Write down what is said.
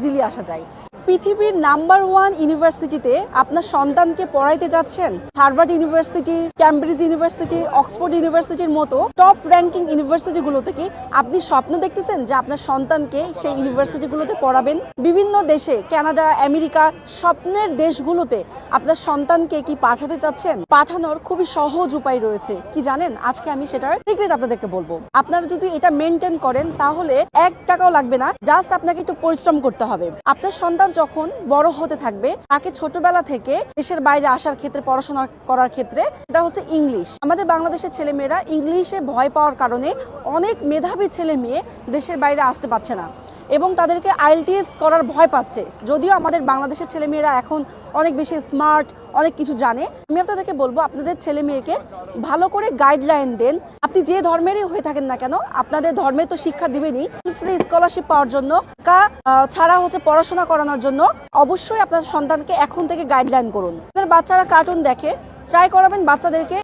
Easily আসা যায়। পৃথিবীর নাম্বার 1 ইউনিভার্সিটিতে আপনার সন্তানকে পড়াইতে যাচ্ছেন, Harvard university, Cambridge university, Oxford ইউনিভার্সিটির মতো টপ র্যাঙ্কিং ইউনিভার্সিটিগুলো থেকে আপনি স্বপ্ন দেখতেছেন যে আপনার সন্তানকে সেই ইউনিভার্সিটিগুলোতে পড়াবেন। বিভিন্ন দেশে, কানাডা, আমেরিকা, স্বপ্নের দেশগুলোতে আপনার সন্তানকে কি পাঠাতে চাচ্ছেন? পাঠানোর খুবই সহজ উপায় রয়েছে। কি জানেন? আজকে আমি সেটার সিক্রেট আপনাদেরকে বলবো। আপনারা যদি এটা মেনটেন করেন তাহলে 1 টাকাও লাগবে না, জাস্ট আপনাকে একটু পরিশ্রম করতে হবে। আপনার সন্তান যখন বড় হতে থাকবে, তাকে ছোটবেলা থেকে দেশের বাইরে আসার ক্ষেত্রে, পড়াশোনা করার ক্ষেত্রে, এটা হচ্ছে ইংলিশ। আমাদের বাংলাদেশের ছেলেমেয়েরা ইংলিশে ভয় পাওয়ার কারণে অনেক মেধাবী ছেলে মেয়ে দেশের বাইরে আসতে পারছে না এবং তাদেরকে আইএলটিএস করার ভয় পাচ্ছে। যদিও আমাদের বাংলাদেশের ছেলেমেয়েরা এখন অনেক বেশি স্মার্ট, অনেক কিছু জানে। আমি আপনাদেরকে বলবো, আপনাদের ছেলে মেয়েকে ভালো করে গাইডলাইন দেন। আপনি যে ধর্মেরই হয়ে থাকেন না কেন, আপনাদের ধর্মে তো শিক্ষা দিবেনই। ফ্রি স্কলারশিপ পাওয়ার জন্য, ছাড়া হচ্ছে পড়াশোনা করানোর জন্য অবশ্যই আপনার সন্তানকে এখন থেকে গাইডলাইন করুন। আপনার বাচ্চারা কার্টুন দেখে, ট্রাই করাবেন বাচ্চাদেরকে